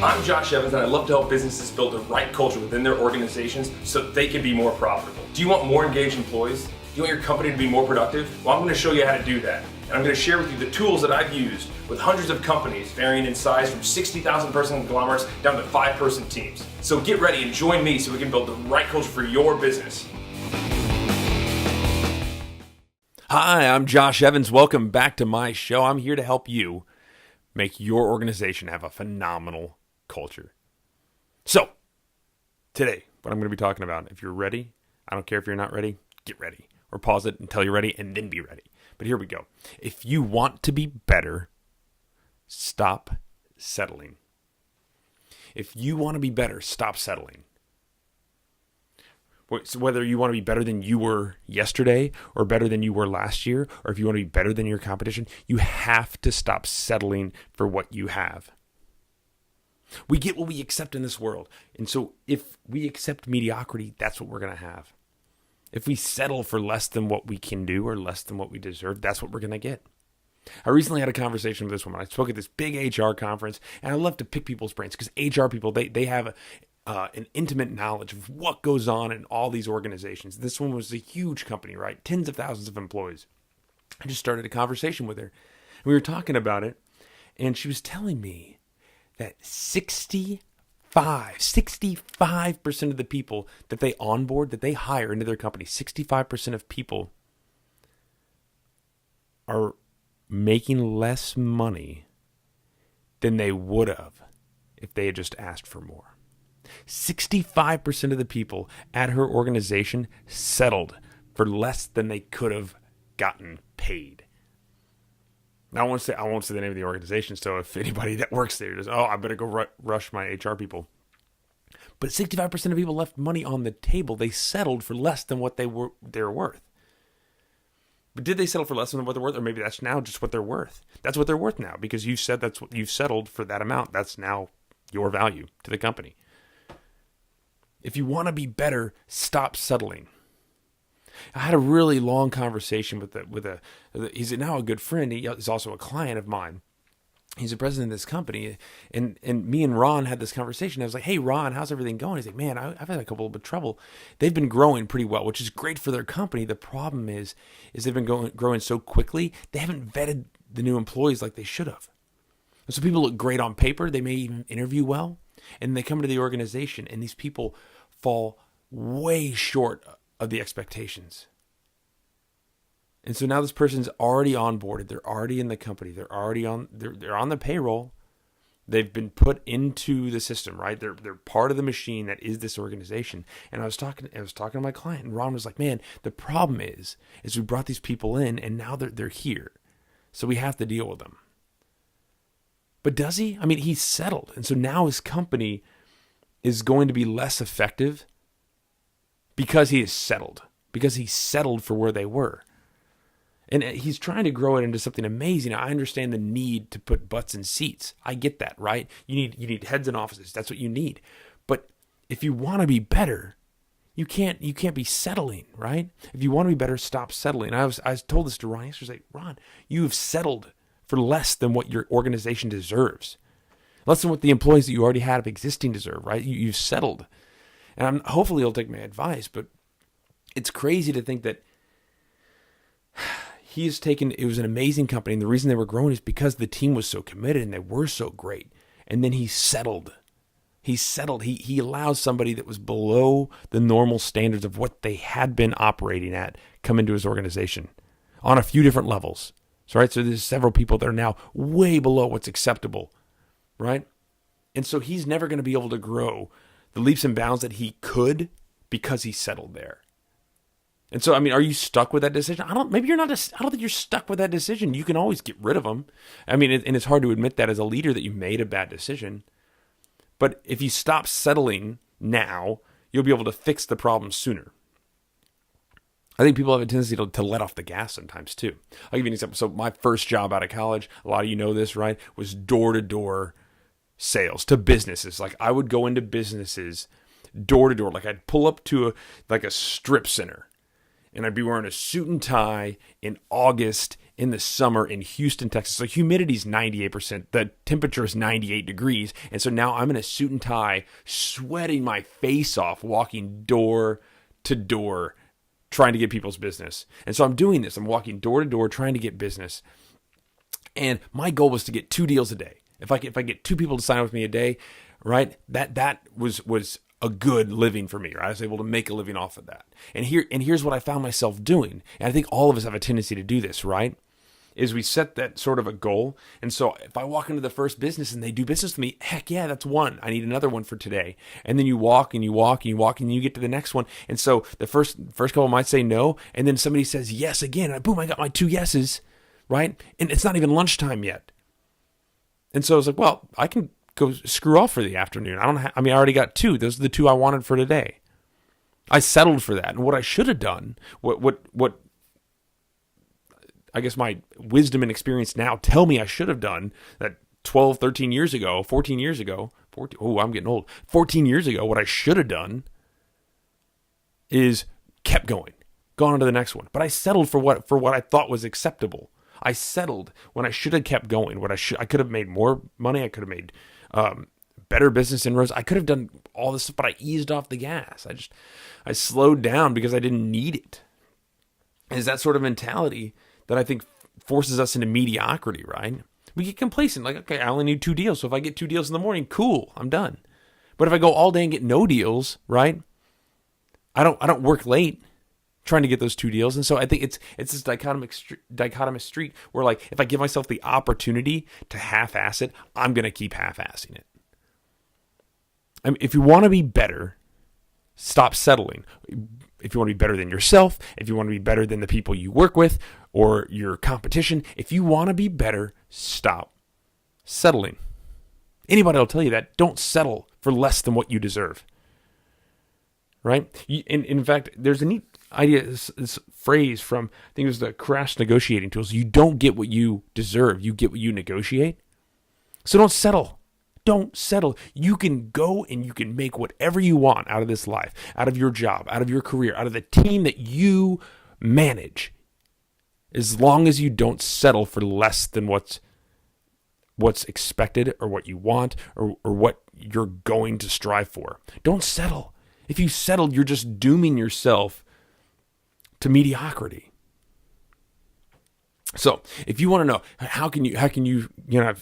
I'm Josh Evans, and I love to help businesses build the right culture within their organizations so they can be more profitable. Do you want more engaged employees? Do you want your company to be more productive? Well, I'm going to show you how to do that. And I'm going to share with you the tools that I've used with hundreds of companies varying in size from 60,000 person conglomerates down to 5-person teams. So get ready and join me so we can build the right culture for your business. Hi, I'm Josh Evans. Welcome back to my show. I'm here to help you make your organization have a phenomenal culture. So, today, what I'm going to be talking about, if you're ready, I don't care if you're not ready, get ready. Or pause it until you're ready and then be ready. But here we go. If you want to be better, stop settling. If you want to be better, stop settling. So whether you want to be better than you were yesterday or better than you were last year, or if you want to be better than your competition, you have to stop settling for what you have. We get what we accept in this world. And so if we accept mediocrity, that's what we're going to have. If we settle for less than what we can do or less than what we deserve, that's what we're going to get. I recently had a conversation with this woman. I spoke at this big HR conference, and I love to pick people's brains because HR people, they have an intimate knowledge of what goes on in all these organizations. This one was a huge company, right? Tens of thousands of employees. I just started a conversation with her. We were talking about it, and she was telling me that 65% of the people that they onboard, that they hire into their company, 65% of people are making less money than they would have if they had just asked for more. 65% of the people at her organization settled for less than they could have gotten paid. Now, I won't say the name of the organization, so if anybody that works there does, I better go rush my HR people. But 65% of people left money on the table. They settled for less than what they're worth. But did they settle for less than what they're worth? Or maybe that's now just what they're worth. That's what they're worth now because you said that's what you've settled for that amount. That's now your value to the company. If you want to be better, stop settling. I had a really long conversation he's now a good friend. He's also a client of mine. He's the president of this company. And me and Ron had this conversation. I was like, hey, Ron, how's everything going? He's like, man, I've had a couple of trouble. They've been growing pretty well, which is great for their company. The problem is they've been growing so quickly, they haven't vetted the new employees like they should have. And so people look great on paper. They may even interview well. And they come to the organization, and these people fall way short of the expectations. And so now this person's already onboarded. They're already in the company. They're on the payroll. They've been put into the system, right? They're part of the machine that is this organization. And I was talking to my client, and Ron was like, "Man, the problem is we brought these people in, and now they're here, so we have to deal with them." But does he? I mean, he's settled, and so now his company is going to be less effective because he is settled. Because he settled for where they were. And he's trying to grow it into something amazing. I understand the need to put butts in seats. I get that, right? You need heads in offices. That's what you need. But if you want to be better, you can't be settling, right? If you want to be better, stop settling. I was told this to Ron. He was like, Ron, you have settled for less than what your organization deserves. Less than what the employees that you already had of existing deserve, right? You've settled. And hopefully he'll take my advice, but it's crazy to think that it was an amazing company, and the reason they were growing is because the team was so committed and they were so great. And then he settled. He allows somebody that was below the normal standards of what they had been operating at come into his organization on a few different levels. So there's several people that are now way below what's acceptable, right? And so he's never going to be able to grow the leaps and bounds that he could because he settled there. And so, I mean, are you stuck with that decision? I don't think you're stuck with that decision. You can always get rid of them. I mean, and it's hard to admit that as a leader that you made a bad decision. But if you stop settling now, you'll be able to fix the problem sooner. I think people have a tendency to let off the gas sometimes too. I'll give you an example. So my first job out of college, a lot of you know this, right, was door-to-door sales to businesses. Like I would go into businesses door-to-door. Like I'd pull up to a strip center. And I'd be wearing a suit and tie in August in the summer in Houston, Texas. So humidity's 98%. The temperature is 98 degrees. And so now I'm in a suit and tie, sweating my face off, walking door to door, trying to get people's business. And so I'm doing this. I'm walking door to door, trying to get business. And my goal was to get 2 deals a day. If I get 2 people to sign up with me a day, right? That was a good living for me, right? I was able to make a living off of that. And here's what I found myself doing. And I think all of us have a tendency to do this, right? Is we set that sort of a goal. And so if I walk into the first business and they do business with me, heck yeah, that's one. I need another one for today. And then you walk and you walk and you walk and you get to the next one. And so the first couple might say no. And then somebody says yes again. And boom, I got my 2 yeses, right? And it's not even lunchtime yet. And so I was like, well, I can go screw off for the afternoon. I already got 2. Those are the 2 I wanted for today. I settled for that. And what I should have done, what I guess my wisdom and experience now tell me I should have done that 12, 13 years ago, 14 years ago, I'm getting old. 14 years ago, what I should have done is kept going, gone on to the next one. But I settled for what I thought was acceptable. I settled when I should have kept going. I could have made more money. I could have made better business inroads. I could have done all this stuff, but I eased off the gas. I slowed down because I didn't need it. Is that sort of mentality that I think forces us into mediocrity, right? We get complacent, like, okay, I only need 2 deals. So if I get 2 deals in the morning, cool, I'm done. But if I go all day and get no deals, right? I don't work late trying to get those 2 deals. And so I think it's this dichotomous street where, like, if I give myself the opportunity to half-ass it, I'm going to keep half-assing it. I mean, if you want to be better, stop settling. If you want to be better than yourself, if you want to be better than the people you work with or your competition, if you want to be better, stop settling. Anybody will tell you that. Don't settle for less than what you deserve. Right? In fact, there's a neat idea, this phrase from, I think it was the Crash Negotiating Tools. You don't get what you deserve. You get what you negotiate. So don't settle. Don't settle. You can go and you can make whatever you want out of this life, out of your job, out of your career, out of the team that you manage, as long as you don't settle for less than what's expected or what you want or what you're going to strive for. Don't settle. If you settle, you're just dooming yourself to mediocrity. So, if you want to know how can you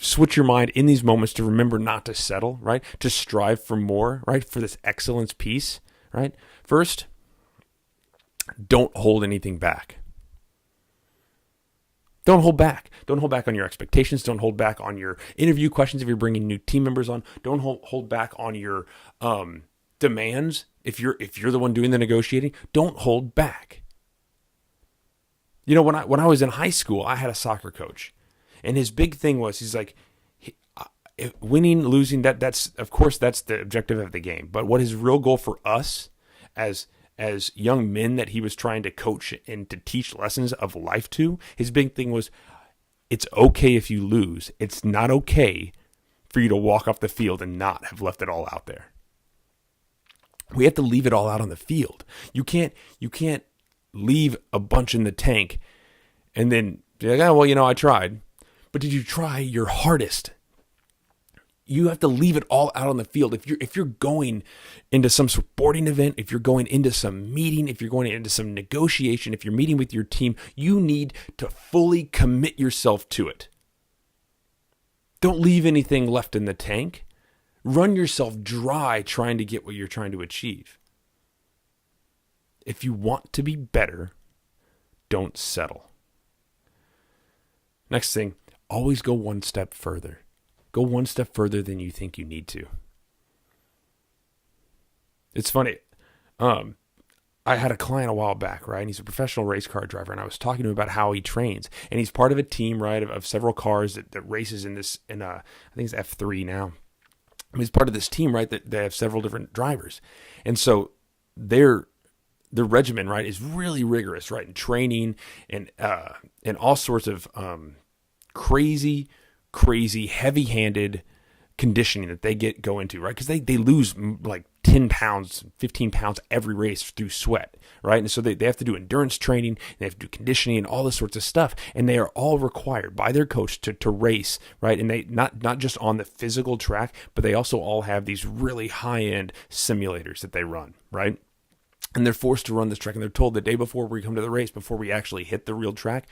switch your mind in these moments to remember not to settle, right? To strive for more, right? For this excellence piece, right? First, don't hold anything back. Don't hold back. Don't hold back on your expectations. Don't hold back on your interview questions if you're bringing new team members on. Don't hold back on your demands if you're the one doing the negotiating. Don't hold back. You know, when I was in high school, I had a soccer coach, and his big thing was he's like, winning, losing. That's of course that's the objective of the game. But what his real goal for us as young men that he was trying to coach and to teach lessons of life to, his big thing was, it's okay if you lose. It's not okay for you to walk off the field and not have left it all out there. We have to leave it all out on the field. You can't leave a bunch in the tank and then be like, oh, well, I tried. But did you try your hardest? You have to leave it all out on the field. If you're going into some sporting event, if you're going into some meeting, if you're going into some negotiation, if you're meeting with your team, you need to fully commit yourself to it. Don't leave anything left in the tank. Run yourself dry trying to get what you're trying to achieve. If you want to be better, don't settle. Next thing, always go one step further. Go one step further than you think you need to. It's funny. I had a client a while back, right? And he's a professional race car driver, and I was talking to him about how he trains. And he's part of a team, right, of several cars that races in I think it's F3 now. He's part of this team, right, that they have several different drivers. And so the regimen, right, is really rigorous, right, in training and all sorts of crazy, heavy-handed conditioning that they go into, right, because they lose like 10 pounds, 15 pounds every race through sweat, right? And so they have to do endurance training, they have to do conditioning and all this sorts of stuff. And they are all required by their coach to race, right? And they not just on the physical track, but they also all have these really high-end simulators that they run, right? And they're forced to run this track, and they're told the day before we come to the race, before we actually hit the real track,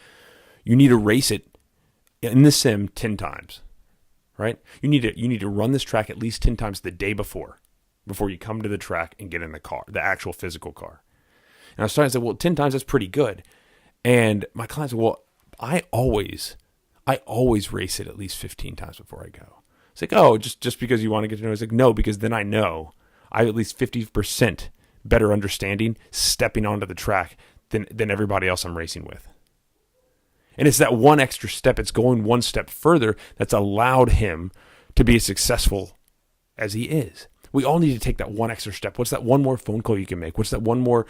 you need to race it in the sim 10 times, right? You need to run this track at least 10 times the day before you come to the track and get in the car, the actual physical car. And I was starting to say, well, 10 times, that's pretty good. And my clients said, well, I always race it at least 15 times before I go. It's like, oh, just because you want to get to know. It's like, no, because then I know I have at least 50% better understanding stepping onto the track than everybody else I'm racing with. And it's that one extra step, it's going one step further that's allowed him to be as successful as he is. We all need to take that one extra step. What's that one more phone call you can make? What's that one more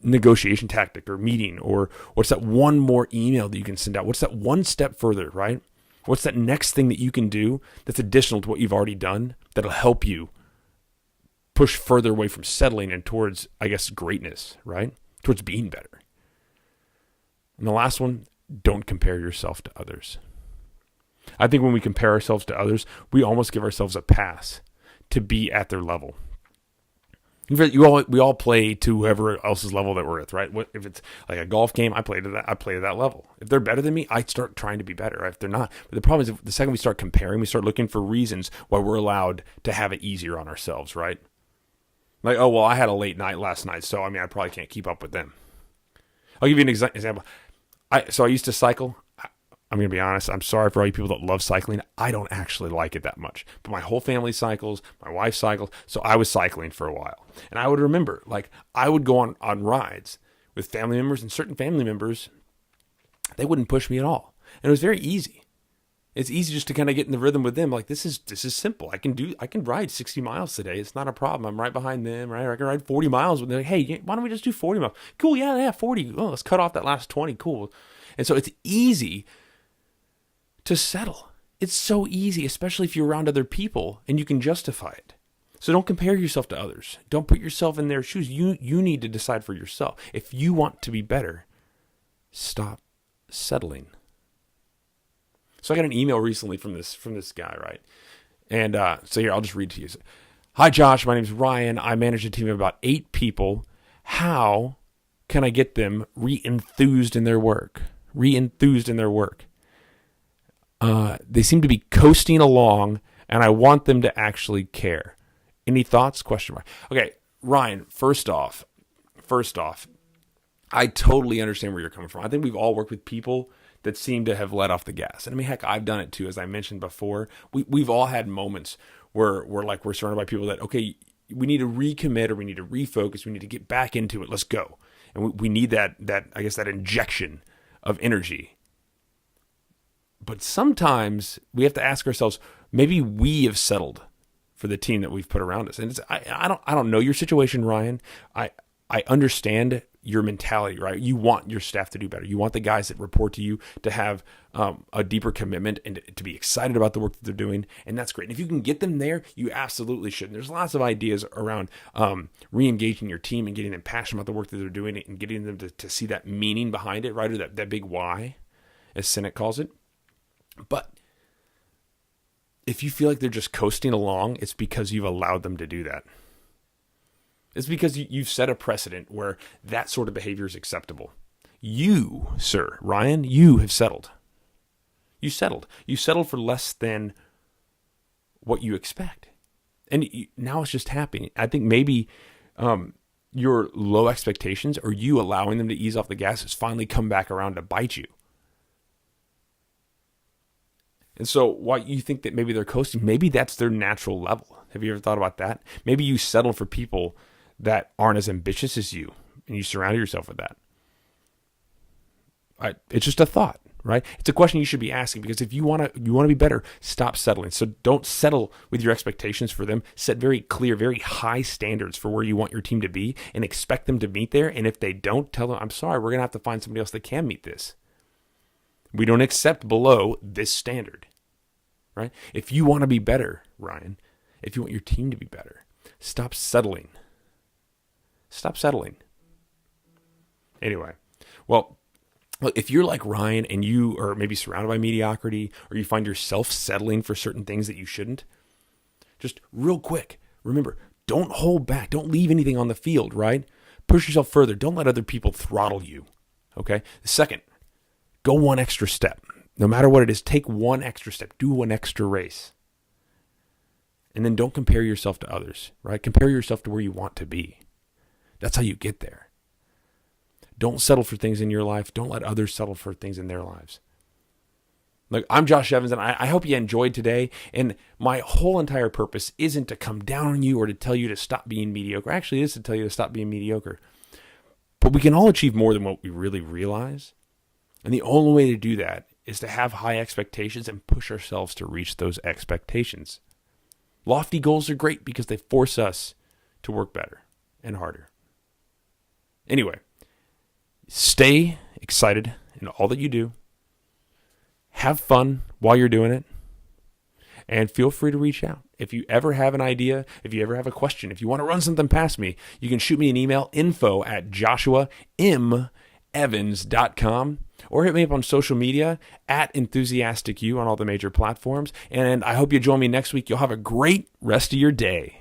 negotiation tactic or meeting? Or what's that one more email that you can send out? What's that one step further, right? What's that next thing that you can do that's additional to what you've already done that'll help you push further away from settling and towards, I guess, greatness, right? Towards being better. And the last one, don't compare yourself to others. I think when we compare ourselves to others, we almost give ourselves a pass to be at their level. We all play to whoever else's level that we're at, right? If it's like a golf game, I play to that level. If they're better than me, I start trying to be better. Right? If they're not, but the problem is, the second we start comparing, we start looking for reasons why we're allowed to have it easier on ourselves, right? Like, oh well, I had a late night last night, so I probably can't keep up with them. I'll give you an example. I used to cycle. I'm going to be honest. I'm sorry for all you people that love cycling. I don't actually like it that much. But my whole family cycles. My wife cycles. So I was cycling for a while. And I would remember, I would go on rides with family members, and certain family members, they wouldn't push me at all. And it was very easy. It's easy just to kind of get in the rhythm with them. Like, this is simple. I can ride 60 miles today. It's not a problem. I'm right behind them, right? I can ride 40 miles. They're like, hey, why don't we just do 40 miles? Cool, yeah, 40. Oh, let's cut off that last 20. Cool. And so it's easy to settle. It's so easy, especially if you're around other people and you can justify it. So don't compare yourself to others. Don't put yourself in their shoes. You need to decide for yourself. If you want to be better, stop settling. So I got an email recently from this guy, right? And so here, I'll just read to you. Hi, Josh. My name is Ryan. I manage a team of about 8 people. How can I get them re-enthused in their work? They seem to be coasting along, and I want them to actually care. Any thoughts? Question mark. Okay, Ryan, first off, I totally understand where you're coming from. I think we've all worked with people that seem to have let off the gas. And heck, I've done it too, as I mentioned before. We've all had moments where we're surrounded by people that, okay, we need to recommit, or we need to refocus, we need to get back into it, let's go. And we need that I guess that injection of energy. But sometimes we have to ask ourselves, maybe we have settled for the team that we've put around us. And I don't know your situation, Ryan. I understand your mentality, right? You want your staff to do better. You want the guys that report to you to have a deeper commitment and to be excited about the work that they're doing. And that's great. And if you can get them there, you absolutely should. And there's lots of ideas around re-engaging your team and getting them passionate about the work that they're doing and getting them to see that meaning behind it, right? Or that big why, as Sinek calls it. But if you feel like they're just coasting along, it's because you've allowed them to do that. It's because you've set a precedent where that sort of behavior is acceptable. You, sir, Ryan, you have settled. You settled. You settled for less than what you expect. And now it's just happening. I think maybe your low expectations, or you allowing them to ease off the gas, has finally come back around to bite you. And so why you think that maybe they're coasting, maybe that's their natural level. Have you ever thought about that? Maybe you settle for people that aren't as ambitious as you, and you surround yourself with that. It's just a thought, right? It's a question you should be asking, because if you want to be better, stop settling. So don't settle with your expectations for them. Set very clear, very high standards for where you want your team to be, and expect them to meet there. And if they don't, tell them, I'm sorry, we're going to have to find somebody else that can meet this. We don't accept below this standard, right? If you want to be better, Ryan, if you want your team to be better, Stop settling. Stop settling. Anyway, well, look, if you're like Ryan and you are maybe surrounded by mediocrity, or you find yourself settling for certain things that you shouldn't, just real quick, remember, don't hold back. Don't leave anything on the field, right? Push yourself further. Don't let other people throttle you, okay? Second, go one extra step. No matter what it is, take one extra step. Do one extra race. And then don't compare yourself to others, right? Compare yourself to where you want to be. That's how you get there. Don't settle for things in your life. Don't let others settle for things in their lives. Look, I'm Josh Evans, and I hope you enjoyed today. And my whole entire purpose isn't to come down on you or to tell you to stop being mediocre. Actually, it is to tell you to stop being mediocre. But we can all achieve more than what we really realize. And the only way to do that is to have high expectations and push ourselves to reach those expectations. Lofty goals are great because they force us to work better and harder. Anyway, stay excited in all that you do. Have fun while you're doing it. And feel free to reach out. If you ever have an idea, if you ever have a question, if you want to run something past me, you can shoot me an email, info@joshuaemevans.com, or hit me up on social media @EnthusiasticU on all the major platforms. And I hope you join me next week. You'll have a great rest of your day.